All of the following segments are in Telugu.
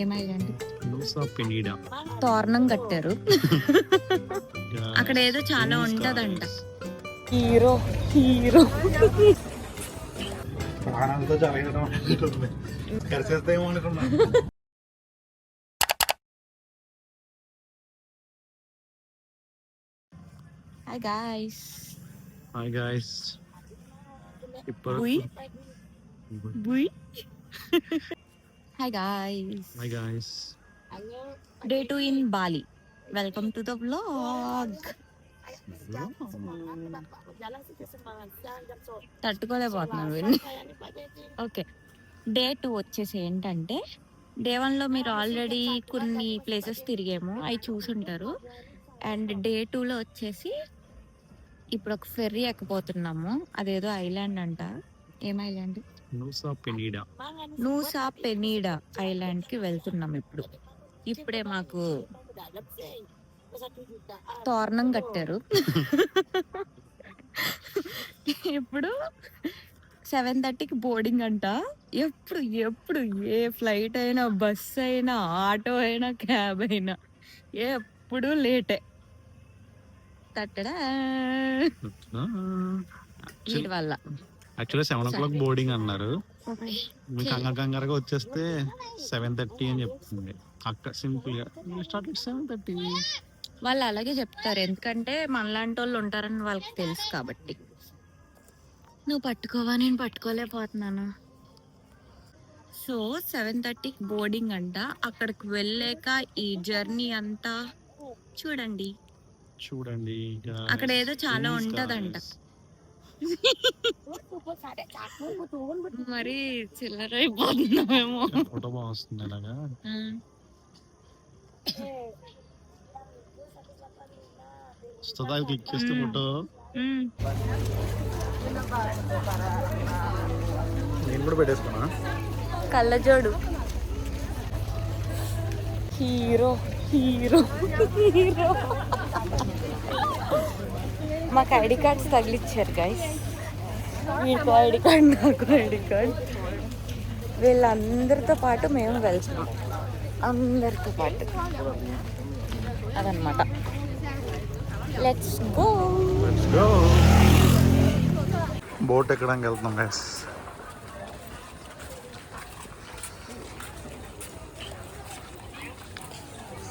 ఏమైందండి తోరణం కట్టారు అక్కడ ఏదో చాలా ఉంటదంట. Hero hero hi guys. Hi guys. ఇప్పుడు hi guys. Hi guys. Day 2 in Bali. Welcome to the vlog. తట్టుకోలేకపోతున్నాను వీడిని. ఓకే, డే 2 వచ్చేసి ఏంటంటే, డే 1లో మీరు ఆల్రెడీ కొన్ని ప్లేసెస్ తిరిగాము, అవి చూసుంటారు. అండ్ డే 2లో వచ్చేసి ఇప్పుడు ఒక ఫెర్రీ ఎక్కబోతున్నాము. అదేదో ఐలాండ్ అంట. ఏం ఐలాండ్? నూసా పెనీడా ఐలాండ్ కి వెళ్తున్నాం ఇప్పుడు. ఇప్పుడే మాకు తోరణం కట్టారు. ఇప్పుడు 7:30కి బోర్డింగ్ అంట. ఎప్పుడు ఎప్పుడు ఏ ఫ్లైట్ అయినా, బస్ అయినా, ఆటో అయినా, క్యాబ్ అయినా ఎప్పుడు లేటే. తట్టడా వీటి వల్ల యాక్చువల్లీ 7 o'clock బోర్డింగ్ అన్నారు. మీకు కంగారుగా వచ్చేస్తే 7:30 అని చెప్తుంది. అక్కడ సింపుల్ గా స్టార్ట్ 7:30. వాళ్ళు అలాగే చెప్తారు, ఎందుకంటే మనలాంటి వాళ్ళు ఉంటారని వాళ్ళకి తెలుసు కాబట్టి. నువ్వు పట్టుకోవా, నేను పట్టుకోలేకపోతున్నాను. సో 7:30కి బోర్డింగ్ అంట. అక్కడికి వెళ్ళాక ఈ జర్నీ అంతా చూడండి. అక్కడ ఏదో చాలా ఉంటదంట. మరి చిల్లర అయిపోతున్నామేమో. ఫోటో బాగా వస్తుంది అలాగా. క్లిక్ చేస్తే ఫోటో నేను కూడా పెట్టేసుకున్నా. కళ్ళజోడు. Hero hero hero. మాకు ఐడి కార్డ్స్ తగిలిచ్చారు గైస్. మీకు ఐడి కార్డ్, నాకు ఐడి కార్డ్. వీళ్ళందరితో పాటు మేము వెళ్తున్నాం, అందరితో పాటు. అదనమాట. Let's go. బోట్ ఎక్కడానికి వెళ్తున్నాం guys.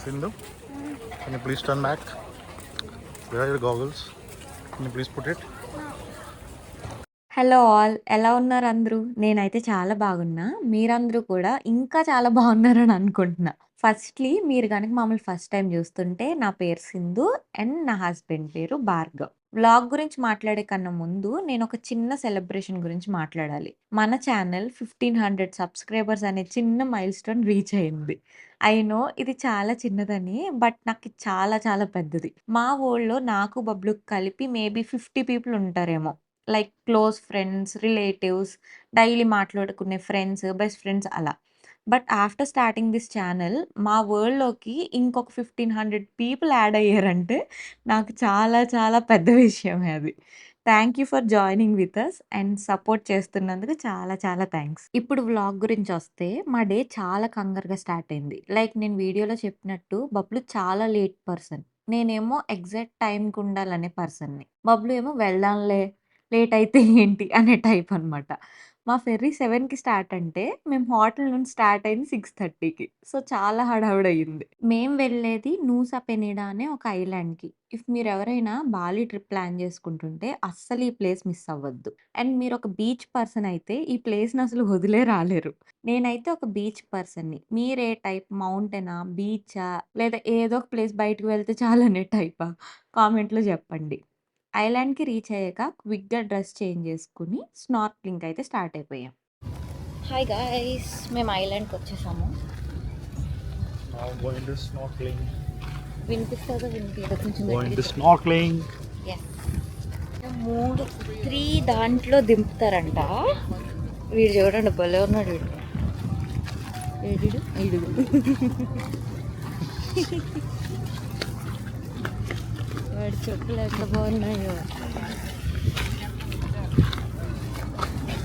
Sindhu, can you please turn back? Where are your goggles? Can you please put it? Hello all, ఎలా ఉన్నారు అందరూ? నేనైతే చాలా బాగున్నా. మీరందరూ కూడా ఇంకా చాలా బాగున్నారని అనుకుంటున్నా. ఫస్ట్లీ, మీరు కనుక మమ్మల్ని ఫస్ట్ టైం చూస్తుంటే, నా పేరు సింధు అండ్ నా హస్బెండ్ పేరు భార్గవ్. వ్లాగ్ గురించి మాట్లాడే కన్నా ముందు నేను ఒక చిన్న సెలబ్రేషన్ గురించి మాట్లాడాలి. మన ఛానల్ 1500 సబ్స్క్రైబర్స్ అనే చిన్న మైల్ స్టోన్ రీచ్ అయింది. ఐ నో ఇది చాలా చిన్నదని, బట్ నాకు ఇది చాలా చాలా పెద్దది. మా ఊళ్ళో నాకు బబ్లు కలిపి మేబీ 50 పీపుల్ ఉంటారేమో. Like close friends, relatives, daily మాట్లాడుకునే ఫ్రెండ్స్, బెస్ట్ ఫ్రెండ్స్ అలా. But after starting this channel మా వరల్డ్‌లోకి ఇంకొక 1500 పీపుల్ యాడ్ అయ్యారంటే నాకు చాలా చాలా పెద్ద విషయమే అది. Thank you for joining with us and support చేస్తున్నందుకు చాలా చాలా థ్యాంక్స్. ఇప్పుడు వ్లాగ్ గురించొస్తే, మా డే చాలా కంగారుగా స్టార్ట్ అయింది. లైక్ నేను వీడియోలో చెప్పినట్టు బబ్లు చాలా లేట్ పర్సన్. నేనేమో ఎగ్జాక్ట్ టైంకి ఉండాలనే పర్సన్‌ని. బబ్లు ఏమో వెళ్దాంలే, లేట్ అయితే ఏంటి అనే టైప్ అనమాట. మా ఫెర్రీ 7కి స్టార్ట్ అంటే, మేము హోటల్ నుంచి స్టార్ట్ అయింది 6:30కి. సో, చాలా హడావిడయింది. మేము వెళ్ళేది నూసా పెనిడా అనే ఒక ఐలాండ్‌కి. ఇఫ్ మీరెవరైనా బాలి ట్రిప్ ప్లాన్ చేసుకుంటుంటే అస్సలు ఈ ప్లేస్ మిస్ అవ్వద్దు. అండ్ మీరొక బీచ్ పర్సన్ అయితే ఈ ప్లేస్‌ని అసలు వదిలే రాలేరు. నేనైతే ఒక బీచ్ పర్సన్‌ని. మీరే టైప్? మౌంటైనా? బీచా? లేదా ఏదో ఒక ప్లేస్ బయటకి వెళ్తే చాలనే టైపా? కామెంట్‌లో చెప్పండి. ఐలాండ్‌కి రీచ్ అయ్యాక క్విక్‌గా డ్రెస్ చేంజ్ చేసుకొని స్నార్కెలింగ్‌కి అయితే స్టార్ట్ అయిపోయాం. హాయ్ గాయ్స్, మేము ఐలాండ్‌కి వచ్చేసాము. Now going to snorkeling. వినిపిస్తుందో వినిపించదో కొంచెం Going to snorkeling. Yes. 3 దాంట్లో దింపుతారంట. వీడు చూడండి, భలే ఉన్నాడు వీడు. ఏడు ఐదు. వాడి చెప్పులు ఎంత బాగున్నాయో.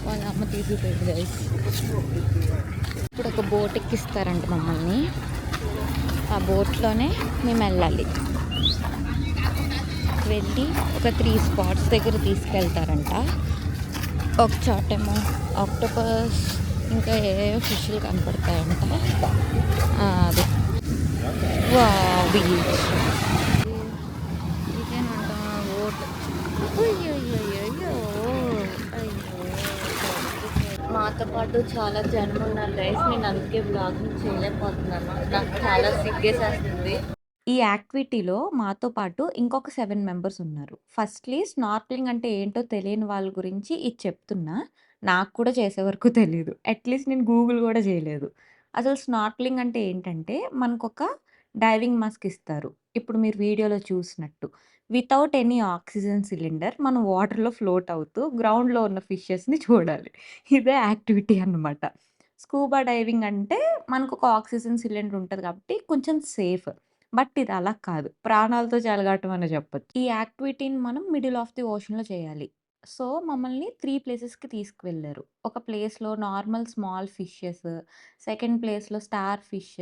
వాళ్ళ అమ్మ తీసుకుపోయింది గైస్. ఇప్పుడు ఒక బోట్ ఎక్కిస్తారంట మమ్మల్ని. ఆ బోట్లోనే మేము వెళ్ళాలి. వెళ్ళి ఒక 3 స్పాట్స్ దగ్గర తీసుకెళ్తారంట. ఒక చోటేమో ఆక్టోపస్ ఇంకా ఏవో ఫిష్లు కనపడతాయంట. అది బీచ్ ఇదేనంట బోట్. మాతో పాటు చాలా జనం ఉన్నారు గైస్. నేను అందుకే బ్లాగింగ్ చేయలేకపోతున్నాను. నాకు చాలా సిగ్గేసేస్తుంది. ఈ యాక్టివిటీలో మాతో పాటు ఇంకొక 7 మెంబర్స్ ఉన్నారు. ఫస్ట్‌లీ స్నార్కెలింగ్ అంటే ఏంటో తెలియని వాళ్ళ గురించి ఇది చెప్తున్నా. నాకు కూడా చేసే వరకు తెలీదు. అట్‌లీస్ట్ నేను గూగుల్ గూడా చేయలేదు. అసలు స్నార్కెలింగ్ అంటే ఏంటంటే మనకొక డైవింగ్ మాస్క్ ఇస్తారు. ఇప్పుడు మీరు వీడియోలో చూసినట్టు. వితౌట్ ఎనీ ఆక్సిజన్ సిలిండర్ మనం వాటర్‌లో ఫ్లోట్ అవుతూ గ్రౌండ్‌లో ఉన్న ఫిషెస్‌ని చూడాలి. ఇదే యాక్టివిటీ అన్నమాట. స్కూబా డైవింగ్ అంటే మనకొక ఆక్సిజన్ సిలిండర్ ఉంటది కాబట్టి కొంచెం సేఫ్. బట్ ఇది అలా కాదు. ప్రాణాలతో చెలగాటం అనే చెప్పొచ్చు. ఈ యాక్టివిటీని మనం మిడిల్ ఆఫ్ ది ఓషన్‌లో చేయాలి. సో, మమ్మల్ని 3 ప్లేసెస్‌కి తీసుకువెళ్లారు. ఒక ప్లేస్‌లో నార్మల్ స్మాల్ ఫిషెస్, సెకండ్ ప్లేస్‌లో స్టార్ ఫిష్,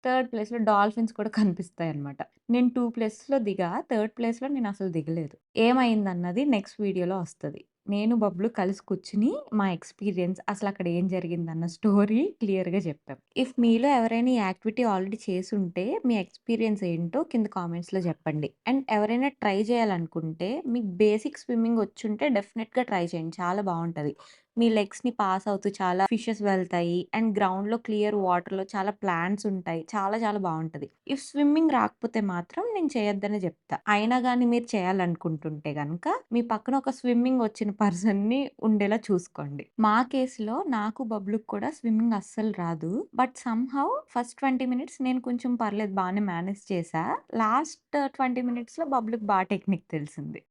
థర్డ్ ప్లేస్‌లో డాల్ఫిన్స్ కూడా కనిపిస్తాయన్నమాట. నేను 2 ప్లేసెస్‌లో దిగా, థర్డ్ ప్లేస్‌లో నేనసలు దిగలేదు. ఏమైందన్నది నెక్స్ట్ వీడియోలో వస్తది. నేను, బబ్లు కలిసి కూర్చొని మా ఎక్స్‌పీరియన్స్ అసలక్కడ ఏం జరిగిందన్న స్టోరీ క్లియర్‌గా చెప్పాం. ఇఫ్ మీలో ఎవరైనా ఈ యాక్టివిటీ ఆల్రెడీ చేసుంటే మీ ఎక్స్‌పీరియన్స్ ఏంటో కింద కామెంట్స్‌లో చెప్పండి. అండ్ ఎవరైనా ట్రై చేయాలనుకుంటే మీకు బేసిక్ స్విమ్మింగ్ వచ్చుంటే డెఫినిట్‌గా ట్రై చేయండి. చాలా బావుంటది. మీ లెగ్స్‌ని పాస్ అవుతూ చాలా ఫిషెస్ వెళ్తాయి. అండ్ గ్రౌండ్‌లో క్లియర్ వాటర్‌లో చాలా ప్లాంట్స్ ఉంటాయి. చాలా చాలా బావుంటది. ఇఫ్ స్విమ్మింగ్ రాకపోతే మాత్రం నేను చేయొద్దనే చెప్తా. అయినా గాని మీరు చేయాలనుకుంటుంటే గనక మీ పక్కన ఒక స్విమ్మింగ్ వచ్చిన పర్సన్‌ని ఉండేలా చూసుకోండి. మా కేస్‌లో నాకు, బబ్లుకి కూడా స్విమ్మింగ్ అస్సలు రాదు. బట్ సమ్‌హౌ ఫస్ట్ 20 మినిట్స్ నేను కొంచెం పర్లేదు బానే మేనేజ్ చేశా. లాస్ట్ 20 మినిట్స్‌లో బబ్లుకి టెక్నిక్ తెలిసింది.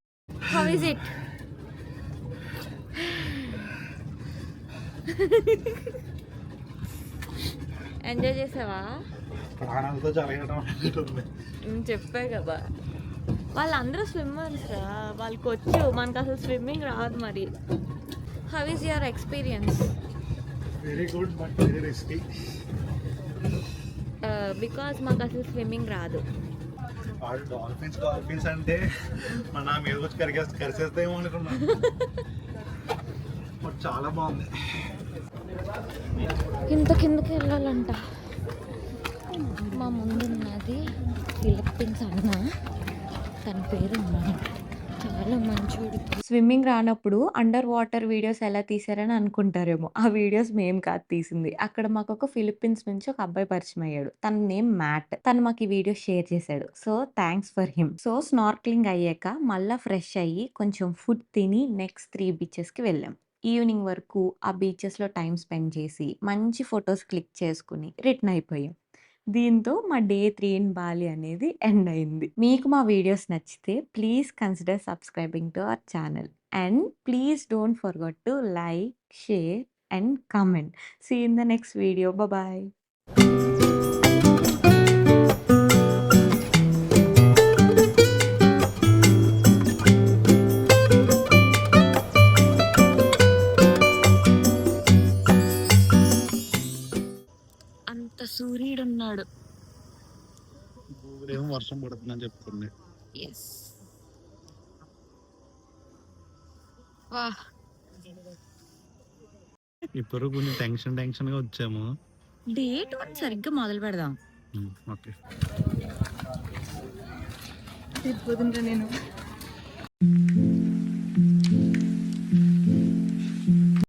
How is it? ఎంజాయ్ చేసావా? ప్రాణాలతో చెలగటం ఉంటుంది. చెప్పా కదా! వాళ్ళందరూ స్విమ్మర్స్ రా. వాళ్ళకొచ్చు. మనకసలు స్విమ్మింగ్ రాదు మరి. How is your experience? Very good but very risky. Because మాకసలు స్విమ్మింగ్ రాదు. వాడు డాల్ఫిన్స్ అంటే నా మీద వచ్చి కరిచేస్తాయేమో అనుకున్నాను. బట్ చాలా బాగుంది. ఇంత కిందకి వెళ్ళాలంట. మా ముందున్నది ఫిలిప్పీన్స్ అన్న. తన పేరు చాలా మంచోడు. స్విమ్మింగ్ రానప్పుడు అండర్ వాటర్ వీడియోస్ ఎలా తీశారని అనుకుంటారేమో. ఆ వీడియోస్ మేము కాదు తీసింది. అక్కడ మాకొక ఫిలిప్పీన్స్ నుంచి ఒక అబ్బాయి పరిచయం అయ్యాడు. తన నేమ్ మ్యాట్. తను మాకు ఈ వీడియో షేర్ చేశాడు. So, thanks for him. So, snorkelling అయ్యాక మళ్ళా ఫ్రెష్ అయ్యి కొంచెం ఫుడ్ తిని నెక్స్ట్ 3 బీచెస్‌కి వెళ్ళాం. ఈవినింగ్ వరకు ఆ బీచెస్‌లో టైమ్ స్పెండ్ చేసి మంచి ఫోటోస్ క్లిక్ చేసుకొని రిటర్న్ అయిపోయాం. దీంతో మా డే 3 ఇన్ బాలి అనేది ఎండ్ అయింది. మీకు మా వీడియోస్ నచ్చితే please consider subscribing to our channel. And please don't forget to like, share and comment. See you in the next video. Bye. అంత సూర్యుడున్నాడు. ఏమో వర్షం పడుతుందని చెప్తుంది. యెస్. వాహ్! ఇప్పుడు కొంచెం టెన్షన్ గా వచ్చాము. డేట్ 1 సరిగ్గా మొదలు పెడదాం. ఓకే. తిరిగిపోతుంటా నేను.